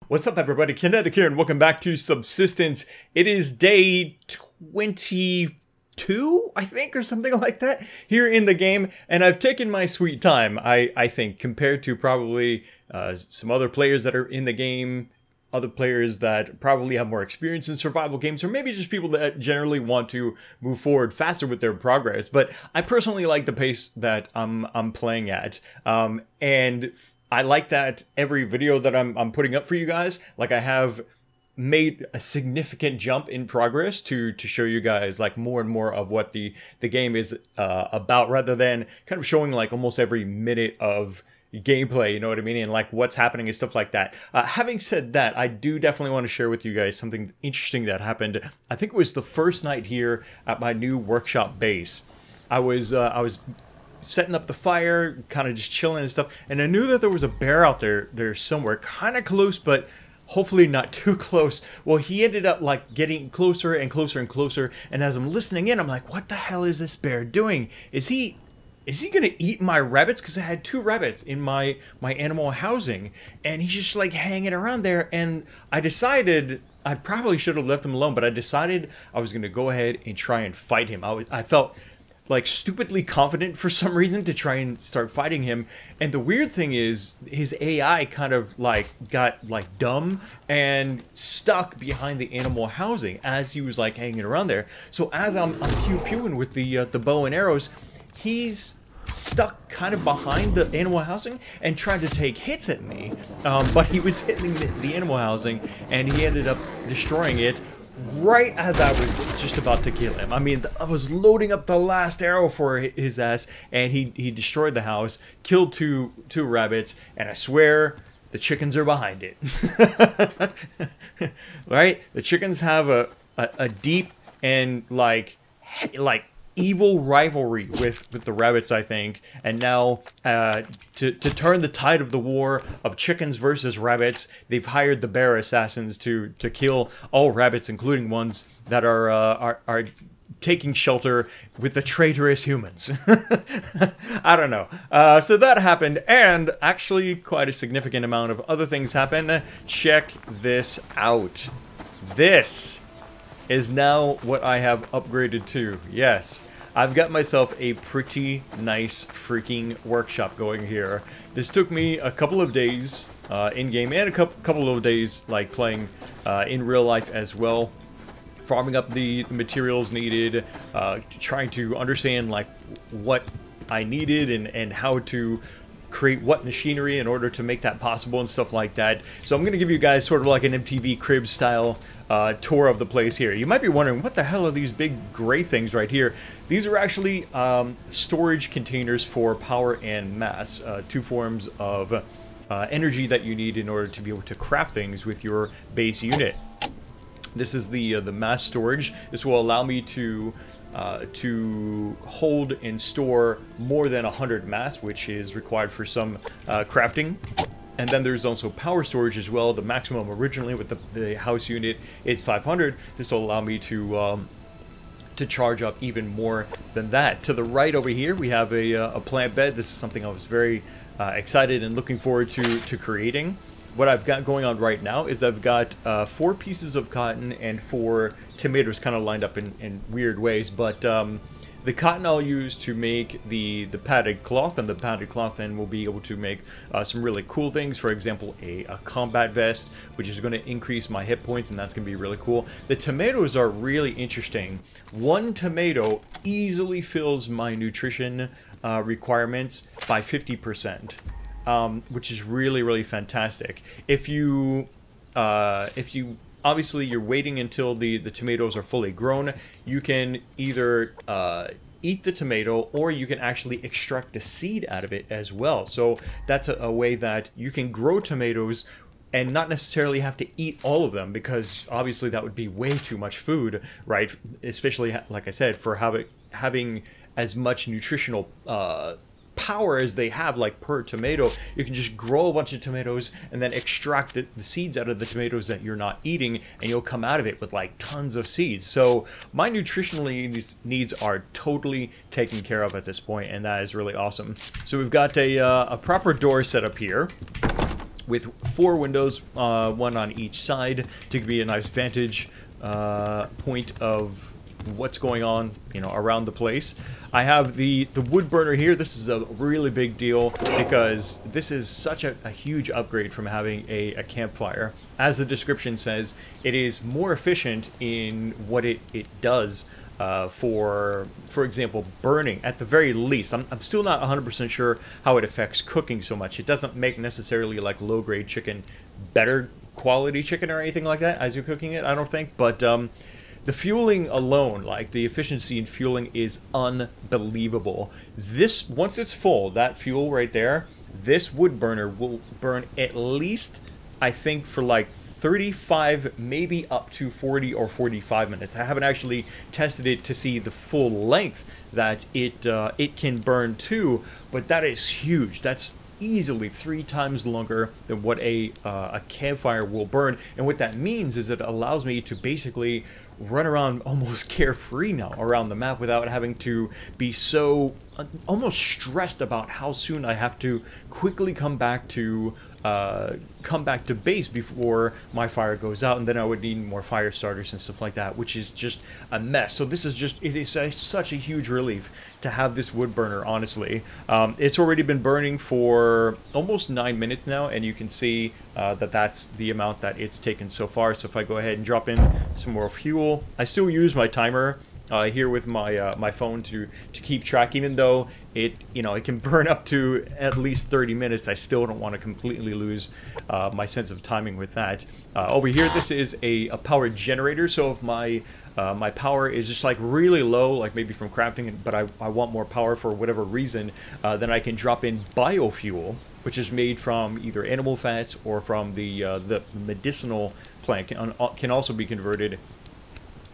What's up, everybody? Kinetic here, and welcome back to Subsistence. It is day 22, I think, or something like that, here in the game, and I've taken my sweet time, I think, compared to probably some other players that are in the game, other players that probably have more experience in survival games, or maybe just people that generally want to move forward faster with their progress. But I personally like the pace that I'm playing at, and I like that every video that I'm putting up for you guys, like I have made a significant jump in progress to show you guys like more and more of what the game is about, rather than kind of showing like almost every minute of gameplay, you know what I mean, and like what's happening and stuff like that. Having said that, I do definitely want to share with you guys something interesting that happened. I think it was the first night here at my new workshop base. I was setting up the fire, kind of just chilling and stuff, and I knew that there was a bear out there somewhere, kind of close, but hopefully not too close. Well, he ended up like getting closer and closer and closer, and as I'm listening in, I'm like, what the hell is this bear doing? Is he gonna eat my rabbits? Because I had 2 rabbits in my animal housing, and he's just like hanging around there, and I decided I probably should have left him alone, but I decided I was gonna go ahead and try and fight him. I felt like stupidly confident for some reason to try and start fighting him, and the weird thing is his AI kind of like got like dumb and stuck behind the animal housing as he was like hanging around there. So as I'm pew-pewing with the bow and arrows, he's stuck kind of behind the animal housing and tried to take hits at me, but he was hitting the animal housing, and he ended up destroying it right as I was just about to kill him. I mean, I was loading up the last arrow for his ass, and he destroyed the house, killed two rabbits, and I swear the chickens are behind it. Right? The chickens have a deep and like evil rivalry with the rabbits, I think, and now to turn the tide of the war of chickens versus rabbits, they've hired the bear assassins to kill all rabbits, including ones that are taking shelter with the traitorous humans. I don't know. So that happened, and actually quite a significant amount of other things happened. Check this out. This is now what I have upgraded to. Yes, I've got myself a pretty nice freaking workshop going here. This took me a couple of days in-game, and a couple of days like playing in real life as well. Farming up the materials needed, trying to understand like what I needed and how to create what machinery in order to make that possible and stuff like that. So I'm going to give you guys sort of like an MTV Cribs style tour of the place here. You might be wondering, what the hell are these big gray things right here? These are actually storage containers for power and mass, 2 forms of energy that you need in order to be able to craft things with your base unit. This is the mass storage. This will allow me to hold and store more than 100 mass, which is required for some crafting. And then there's also power storage as well. The maximum originally with the house unit is 500. This will allow me to charge up even more than that. To the right over here, we have a plant bed. This is something I was very excited and looking forward to creating. What I've got going on right now is I've got 4 pieces of cotton and 4 tomatoes kind of lined up in weird ways, but the cotton I'll use to make the padded cloth, and the padded cloth then will be able to make some really cool things. For example, a combat vest, which is going to increase my hit points, and that's going to be really cool. The tomatoes are really interesting. 1 tomato easily fills my nutrition requirements by 50%. Which is really fantastic. If you obviously you're waiting until the tomatoes are fully grown, you can either eat the tomato, or you can actually extract the seed out of it as well. So that's a way that you can grow tomatoes and not necessarily have to eat all of them, because obviously that would be way too much food, right? Especially, like I said, for having as much nutritional power as they have, like per tomato. You can just grow a bunch of tomatoes and then extract the seeds out of the tomatoes that you're not eating, and you'll come out of it with like tons of seeds. So my nutritional needs are totally taken care of at this point, and that is really awesome. So we've got a proper door set up here. with 4 windows, one on each side, to give me a nice vantage point of what's going on, you know, around the place. I have the wood burner here. This is a really big deal because this is such a huge upgrade from having a campfire. As the description says, it is more efficient in what it does. For example, burning at the very least. I'm still not 100% sure how it affects cooking so much. It doesn't make necessarily like low-grade chicken better quality chicken or anything like that as you're cooking it, I don't think. But the fueling alone, like the efficiency in fueling, is unbelievable. This, once it's full, that fuel right there, this wood burner will burn at least, I think, for like 35, maybe up to 40 or 45 minutes. I haven't actually tested it to see the full length that it can burn to, but that is huge. That's easily 3 times longer than what a campfire will burn. And what that means is it allows me to basically run around almost carefree now around the map without having to be so almost stressed about how soon I have to quickly come back to base before my fire goes out, and then I would need more fire starters and stuff like that, which is just a mess. So this is just, it is such a huge relief to have this wood burner, honestly. It's already been burning for almost 9 minutes now, and you can see that that's the amount that it's taken so far. So if I go ahead and drop in some more fuel, I still use my timer here with my my phone to keep track, even though it can burn up to at least 30 minutes. I still don't want to completely lose my sense of timing with that. Over here, this is a power generator. So if my my power is just like really low, like maybe from crafting, but I want more power for whatever reason, then I can drop in biofuel, which is made from either animal fats or from the medicinal plant. Can also be converted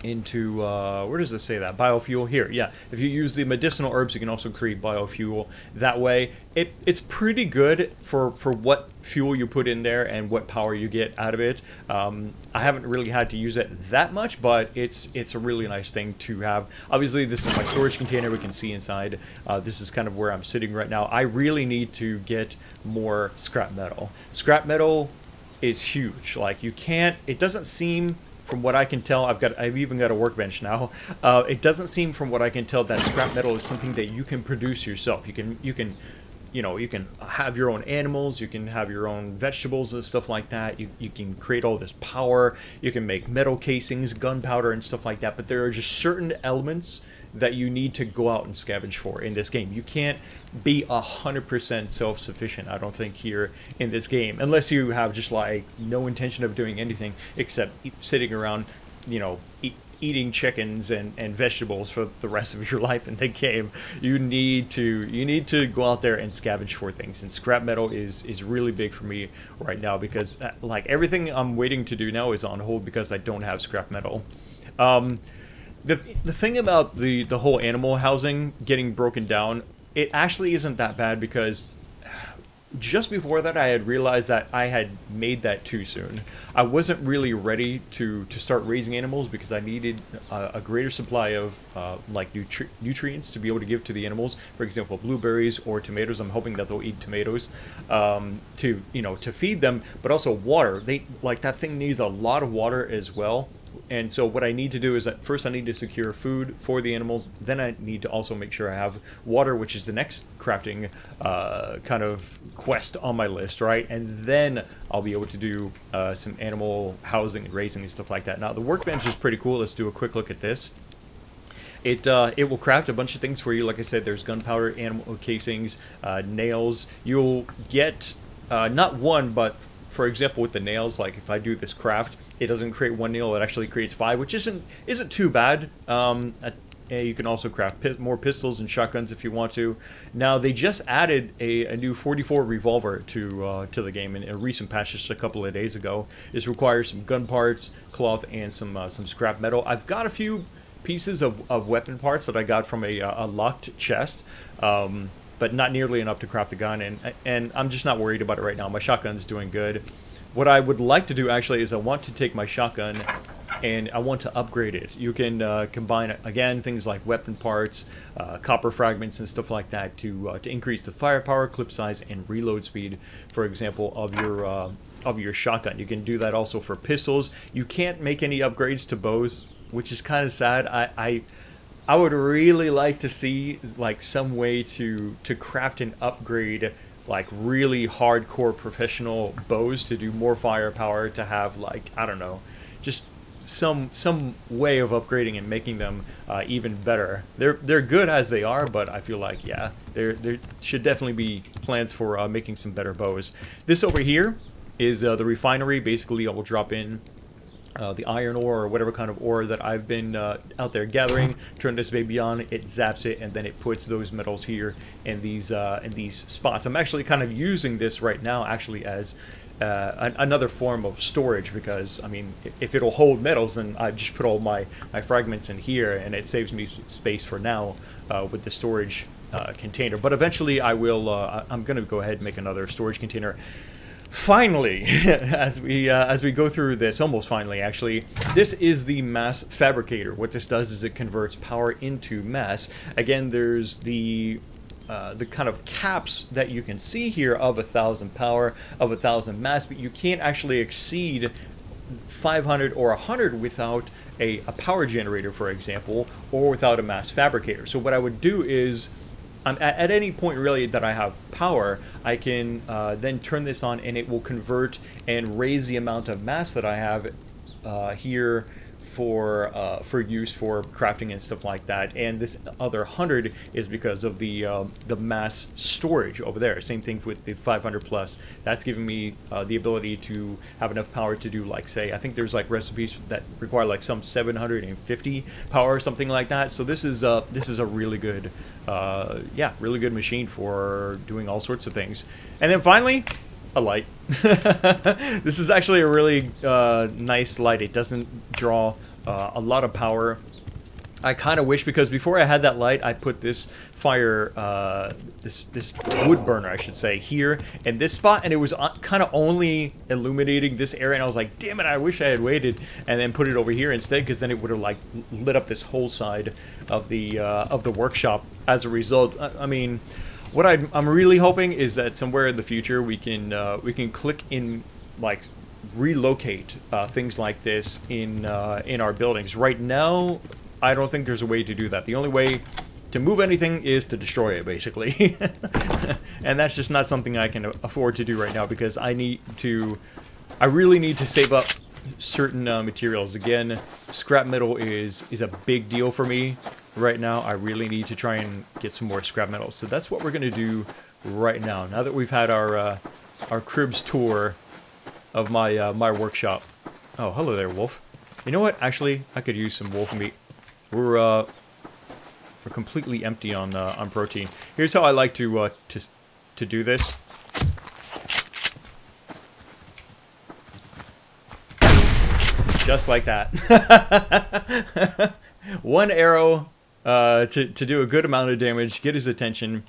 into where does it say that? Biofuel here. Yeah, if you use the medicinal herbs, you can also create biofuel that way. It's pretty good for what fuel you put in there and what power you get out of it. I haven't really had to use it that much, but it's a really nice thing to have. Obviously, this is my storage container. We can see inside. This is kind of where I'm sitting right now. I really need to get more scrap metal. Scrap metal is huge. Like, you can't, it doesn't seem, from what I can tell, I've even got a workbench now. It doesn't seem, from what I can tell, that scrap metal is something that you can produce yourself. You can have your own animals, you can have your own vegetables and stuff like that. You can create all this power. You can make metal casings, gunpowder, and stuff like that. But there are just certain elements that you need to go out and scavenge for in this game. You can't be 100% self-sufficient, I don't think, here in this game, unless you have just like no intention of doing anything except sitting around, eating chickens and vegetables for the rest of your life in the game. You need to go out there and scavenge for things, and scrap metal is really big for me right now, because like everything I'm waiting to do now is on hold because I don't have scrap metal. The thing about the whole animal housing getting broken down, it actually isn't that bad, because just before that I had realized that I had made that too soon. I wasn't really ready to start raising animals because I needed a greater supply of like nutrients to be able to give to the animals. For example, blueberries or tomatoes. I'm hoping that they'll eat tomatoes to feed them, but also water. That thing needs a lot of water as well. And so what I need to do is that first I need to secure food for the animals, then I need to also make sure I have water, which is the next crafting kind of quest on my list, right? And then I'll be able to do some animal housing and raising and stuff like that. Now, the workbench is pretty cool. Let's do a quick look at this. It will craft a bunch of things for you. Like I said, there's gunpowder, animal casings, nails. You'll get not one, but for example, with the nails, like if I do this craft, it doesn't create 1 nail, it actually creates 5, which isn't too bad. You can also craft more pistols and shotguns if you want to. Now, they just added a new 44 revolver to the game in a recent patch just a couple of days ago. This requires some gun parts, cloth, and some scrap metal. I've got a few pieces of weapon parts that I got from a locked chest, but not nearly enough to craft the gun, and I'm just not worried about it right now. My shotgun's doing good. What I would like to do, actually, is I want to take my shotgun and I want to upgrade it. You can combine, again, things like weapon parts, copper fragments and stuff like that to increase the firepower, clip size, and reload speed, for example, of your shotgun. You can do that also for pistols. You can't make any upgrades to bows, which is kind of sad. I would really like to see like some way to craft and upgrade like really hardcore professional bows to do more firepower, to have like, I don't know, just some way of upgrading and making them even better. They're good as they are, but I feel like, yeah, there should definitely be plans for making some better bows. This over here is the refinery. Basically, I will drop in the iron ore or whatever kind of ore that I've been out there gathering, turn this baby on, it zaps it, and then it puts those metals here in these spots. I'm actually kind of using this right now actually as another form of storage, because I mean, if it'll hold metals, then I just put all my fragments in here, and it saves me space for now with the storage container. But eventually I will I'm gonna go ahead and make another storage container. Finally, as we go through this, almost finally actually, this is the mass fabricator. What this does is it converts power into mass. Again, there's the kind of caps that you can see here of 1,000 power, of 1,000 mass, but you can't actually exceed 500 or 100 without a power generator, for example, or without a mass fabricator. So what I would do is, at any point really that I have power, I can then turn this on, and it will convert and raise the amount of mass that I have here for use for crafting and stuff like that. And this other 100 is because of the mass storage over there. Same thing with the 500 plus. That's giving me the ability to have enough power to do, like, say, I think there's like recipes that require like some 750 power or something like that. So this is a really good yeah, really good machine for doing all sorts of things. And then finally, a light. This is actually a really nice light. It doesn't draw a lot of power. I kind of wish, because before I had that light, I put this fire, this wood burner, I should say, here in this spot, and it was kind of only illuminating this area, and I was like, damn it, I wish I had waited and then put it over here instead, because then it would have like lit up this whole side of the workshop as a result. I mean, what I'm really hoping is that somewhere in the future we can click in, like, relocate things like this in our buildings. Right now, I don't think there's a way to do that. The only way to move anything is to destroy it, basically. And that's just not something I can afford to do right now, because I really need to save up certain materials. Again, scrap metal is a big deal for me right now. I really need to try and get some more scrap metal. So that's what we're gonna do right now. Now that we've had our cribs tour of my workshop. Oh, hello there, wolf. You know what? Actually, I could use some wolf meat. We're completely empty on protein. Here's how I like to do this. Just like that. One arrow to do a good amount of damage, get his attention,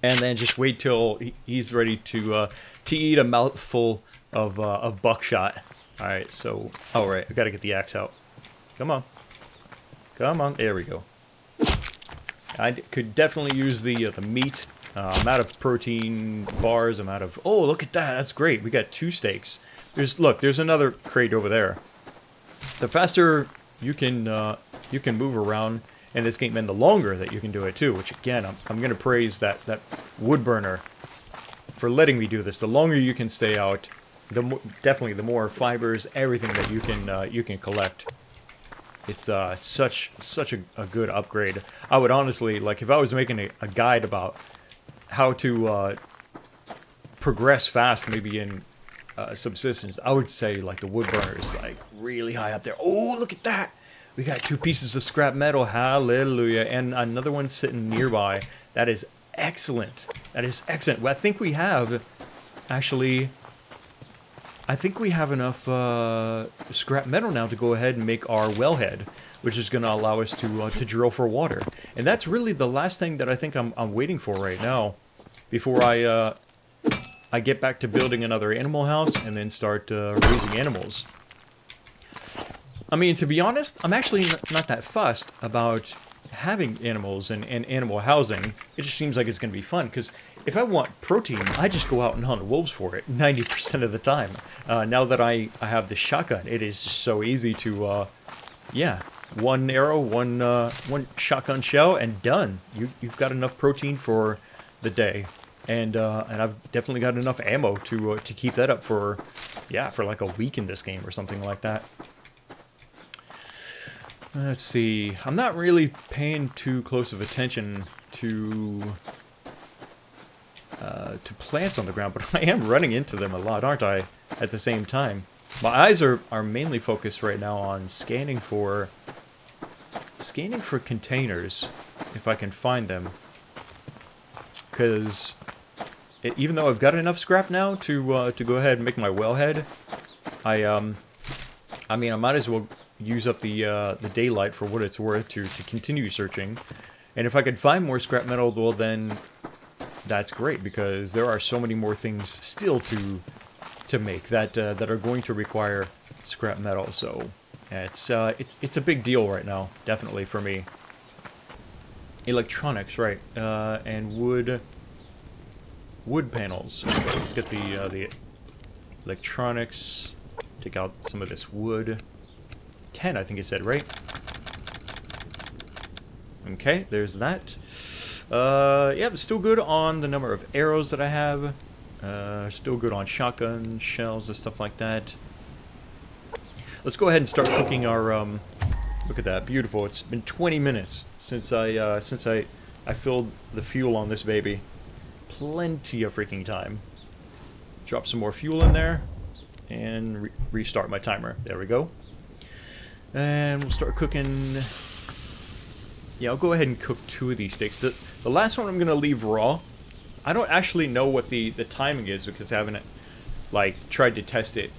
and then just wait till he's ready to eat a mouthful of buckshot. All right, so I gotta get the axe out. Come on, come on. There we go. I could definitely use the meat. I'm out of protein bars. I'm out of. Oh, look at that! That's great. We got 2 steaks. There's another crate over there. The faster you can move around in this game, and the longer that you can do it too. Which again, I'm gonna praise that wood burner for letting me do this. The longer you can stay out, definitely the more fibers, everything that you can collect. It's such a good upgrade. I would honestly, like, if I was making a guide about how to progress fast, maybe in Subsistence, I would say like the wood burner is like really high up there. Oh, look at that! We got 2 pieces of scrap metal. Hallelujah! And another one sitting nearby. That is excellent. That is excellent. Well, I think we have actually. I think we have enough scrap metal now to go ahead and make our wellhead, which is going to allow us to drill for water. And that's really the last thing that I think I'm waiting for right now, before I get back to building another animal house and then start raising animals. I mean, to be honest, I'm actually not that fussed about having animals and animal housing. It just seems like it's going to be fun, because if I want protein, I just go out and hunt wolves for it 90% of the time. Now that I have the shotgun, it is just so easy to, yeah, one arrow, one shotgun shell, and done. You've got enough protein for the day. And I've definitely got enough ammo to keep that up for, yeah, for like a week in this game or something like that. Let's see. I'm not really paying too close of attention to plants on the ground, but I am running into them a lot, aren't I? At the same time, my eyes are mainly focused right now on scanning for containers, if I can find them. Because even though I've got enough scrap now to go ahead and make my wellhead, I mean, I might as well use up the daylight for what it's worth to continue searching. And if I could find more scrap metal, well then that's great, because there are so many more things still to make that are going to require scrap metal. So it's a big deal right now, definitely for me. Electronics, right? And wood panels. Okay, let's get the electronics. Take out some of this wood. 10, I think it said, right? Okay, there's that. Yeah, still good on the number of arrows that I have. Still good on shotgun shells and stuff like that. Let's go ahead and start cooking our. Look at that, beautiful. It's been 20 minutes since I filled the fuel on this baby. Plenty of freaking time. Drop some more fuel in there, and restart my timer. There we go. And we'll start cooking. Yeah, I'll go ahead and cook 2 of these steaks. The last one I'm gonna leave raw. I don't actually know what the timing is, because I haven't like tried to test it.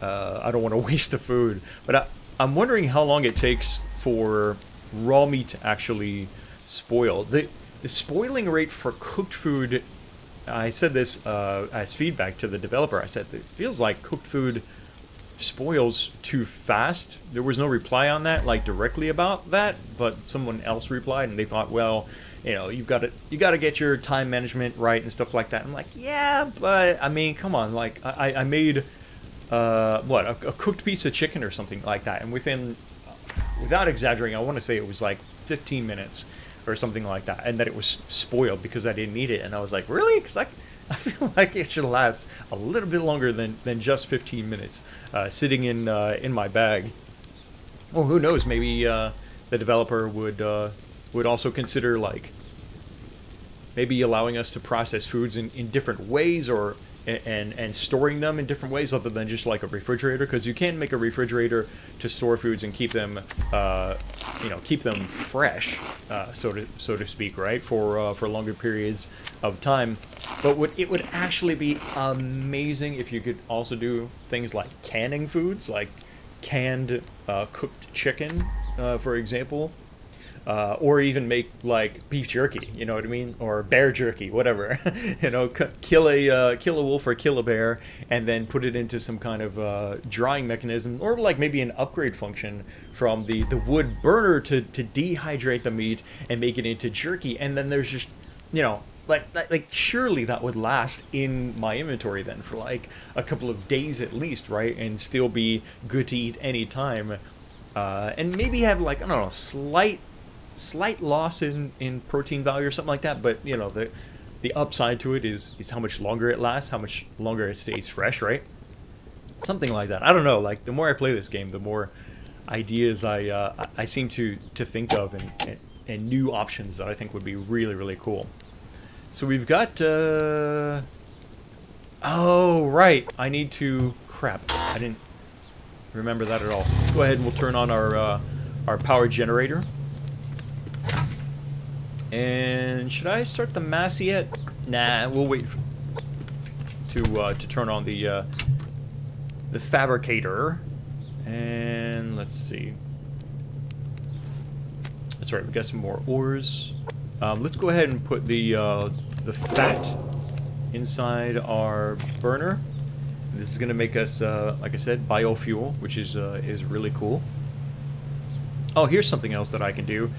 I don't want to waste the food, but I'm wondering how long it takes for raw meat to actually spoil. The spoiling rate for cooked food, I said this as feedback to the developer. I said it feels like cooked food spoils too fast. There was no reply on that, like directly about that, but someone else replied, and they thought, well, you know, you got to get your time management right and stuff like that. I'm like, yeah, but I mean, come on, like I made what, a cooked piece of chicken or something like that, and without exaggerating, I want to say it was like 15 minutes or something like that, and that it was spoiled because I didn't eat it. And I was like, really? Because I feel like it should last a little bit longer than just 15 minutes sitting in my bag. Or who knows, maybe the developer would also consider, like, maybe allowing us to process foods in different ways, or and storing them in different ways other than just like a refrigerator, because you can make a refrigerator to store foods and keep them keep them fresh, so to speak, right, for longer periods of time. But it would actually be amazing if you could also do things like canning foods, like canned cooked chicken, for example. Or even make like beef jerky, you know what I mean, or bear jerky, whatever. You know, kill a wolf or kill a bear, and then put it into some kind of drying mechanism, or like maybe an upgrade function from the wood burner to dehydrate the meat and make it into jerky. And then there's just, you know, like surely that would last in my inventory then for like a couple of days at least, right, and still be good to eat anytime. And maybe have, like, I don't know, slight loss in protein value or something like that, but you know, the upside to it is how much longer it lasts, how much longer it stays fresh, right? Something like that. I don't know, like, the more I play this game, the more ideas I seem to think of, and new options that I think would be really, really cool. So we've got oh right, I need to, crap, I didn't remember that at all. Let's go ahead and we'll turn on our power generator. And should I start the mass yet? Nah, we'll wait to turn on the fabricator. And let's see. That's right, we got some more ores. Let's go ahead and put the fat inside our burner. This is gonna make us, like I said, biofuel, which is really cool. Oh, here's something else that I can do.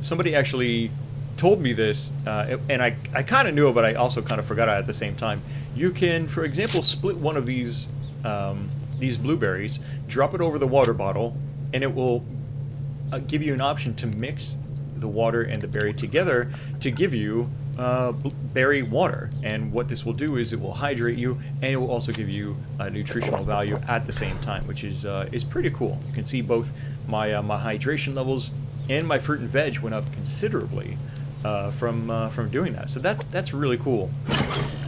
Somebody actually told me this, and I kind of knew it, but I also kind of forgot it at the same time. You can, for example, split one of these blueberries, drop it over the water bottle, and it will give you an option to mix the water and the berry together to give you berry water. And what this will do is it will hydrate you, and it will also give you a nutritional value at the same time, which is pretty cool. You can see both my my hydration levels and my fruit and veg went up considerably from doing that. So that's really cool.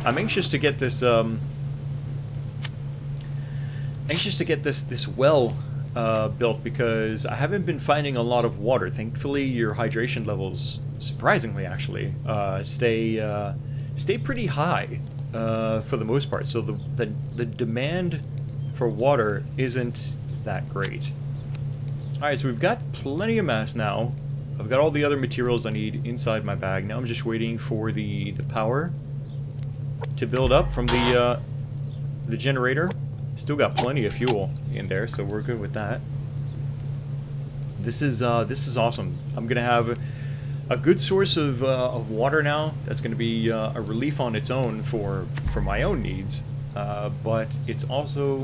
I'm anxious to get this this well built, because I haven't been finding a lot of water. Thankfully, your hydration levels, surprisingly actually, stay pretty high for the most part. So the demand for water isn't that great. Alright, so we've got plenty of mass now. I've got all the other materials I need inside my bag. Now I'm just waiting for the power to build up from the generator. Still got plenty of fuel in there, so we're good with that. This is awesome. I'm gonna have a good source of water now. That's gonna be a relief on its own for my own needs, but it's also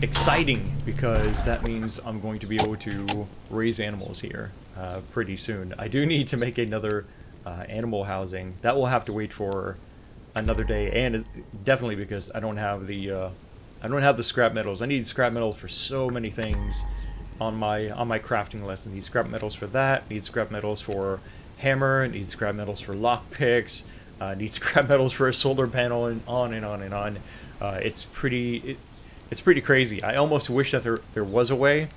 exciting because that means I'm going to be able to raise animals here pretty soon. I do need to make another animal housing. That will have to wait for another day, and definitely because I don't have the scrap metals. I need scrap metals for so many things on my crafting list. I need scrap metals for that. Need scrap metals for hammer. Need scrap metals for lock picks. Need scrap metals for a solar panel, and on and on and on. It's pretty crazy. I almost wish that there was a way.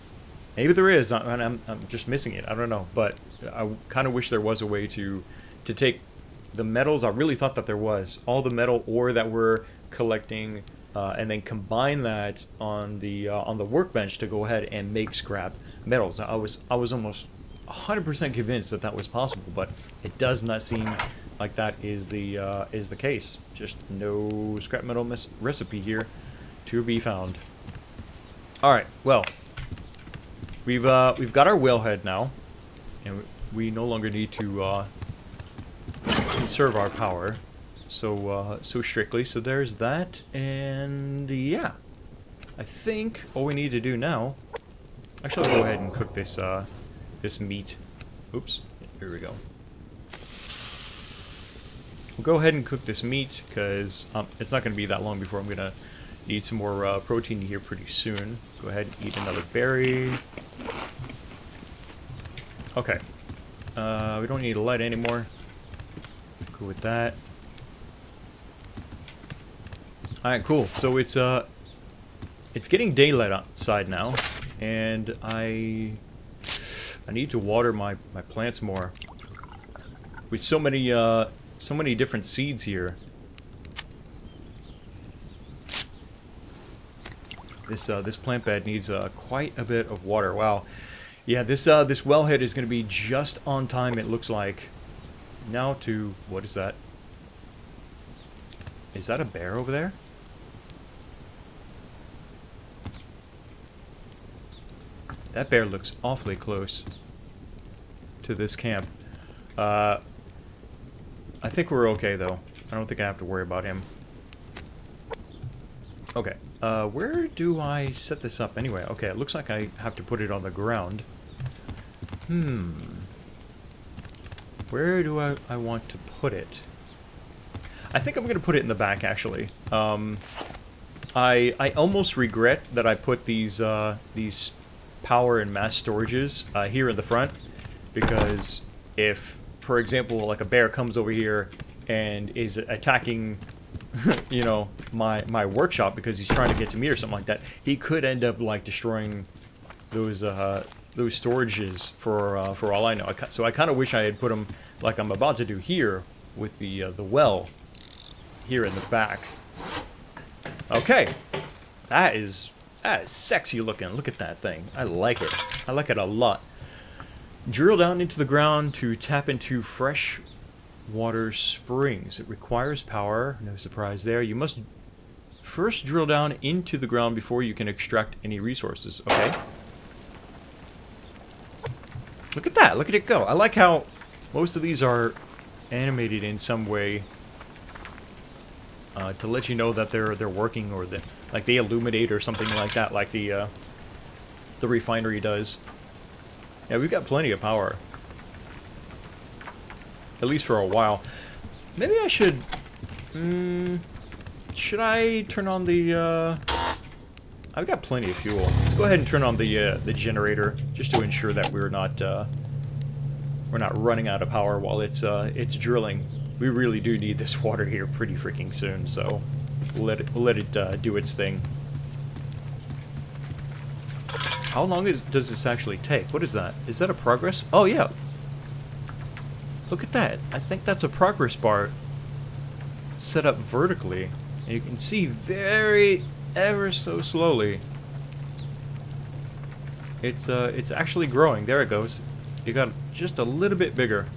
Maybe there is, and I'm just missing it. I don't know, but I kind of wish there was a way to take the metals. I really thought that there was all the metal ore that we're collecting, and then combine that on the workbench to go ahead and make scrap metals. I was almost 100% convinced that was possible, but it does not seem like that is the case. Just no scrap metal recipe here to be found. All right, well, we've got our wellhead now, and we no longer need to conserve our power so strictly. So there's that, and yeah, I think all we need to do now. Actually, I'll go ahead and cook this this meat. Oops, here we go. We'll go ahead and cook this meat because it's not going to be that long before I'm gonna need some more protein here pretty soon. Go ahead and eat another berry. Okay, we don't need lead anymore. Cool with that. Alright, cool. So it's getting daylight outside now, and I need to water my plants more. With so many different seeds here. This plant bed needs quite a bit of water. Wow. Yeah, this wellhead is going to be just on time, it looks like. Now to... what is that? Is that a bear over there? That bear looks awfully close to this camp. I think we're okay, though. I don't think I have to worry about him. Okay. Where do I set this up anyway? Okay, it looks like I have to put it on the ground. Where do I want to put it? I think I'm going to put it in the back, actually. I almost regret that I put these power and mass storages here in the front, because if, for example, like a bear comes over here and is attacking you know, my workshop because he's trying to get to me or something like that, he could end up like destroying those storages for all I know. So I kind of wish I had put them like I'm about to do here with the well here in the back. Okay, that is sexy looking. Look at that thing. I like it. I like it a lot. Drill down into the ground to tap into fresh water springs. It requires power. No surprise there. You must first drill down into the ground before you can extract any resources. Okay. Look at that. Look at it go. I like how most of these are animated in some way to let you know that they're working, or that like they illuminate or something like that, like the refinery does. Yeah, we've got plenty of power. At least for a while. Maybe I should... should I turn on the... I've got plenty of fuel. Let's go ahead and turn on the generator, just to ensure that we're not running out of power while it's drilling. We really do need this water here pretty freaking soon, so we'll let it do its thing. How long does this actually take? What is that? Is that a progress? Oh yeah. Look at that. I think that's a progress bar set up vertically. And you can see ever so slowly. It's actually growing. There it goes. It got just a little bit bigger.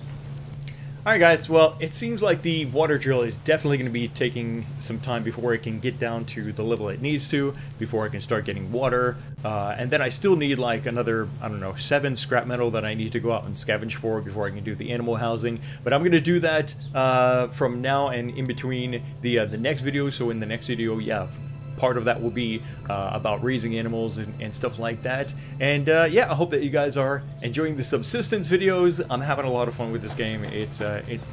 Alright guys, well, it seems like the water drill is definitely going to be taking some time before it can get down to the level it needs to, before I can start getting water, and then I still need like another, I don't know, 7 scrap metal that I need to go out and scavenge for before I can do the animal housing, but I'm going to do that from now and in between the next video. So in the next video, yeah, part of that will be about raising animals and stuff like that. And yeah, I hope that you guys are enjoying the subsistence videos. I'm having a lot of fun with this game. It's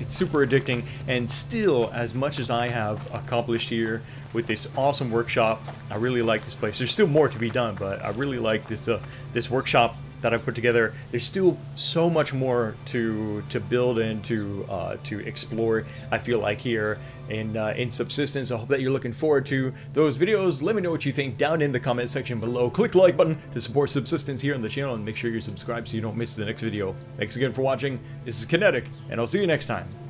super addicting, and still, as much as I have accomplished here with this awesome workshop, I really like this place. There's still more to be done, but I really like this this workshop that I put together. There's still so much more to build and to explore, I feel like, here in Subsistence. I hope that you're looking forward to those videos. Let me know what you think down in the comment section below. Click the like button to support Subsistence here on the channel, and make sure you're subscribed so you don't miss the next video. Thanks again for watching. This is Kinetic, and I'll see you next time.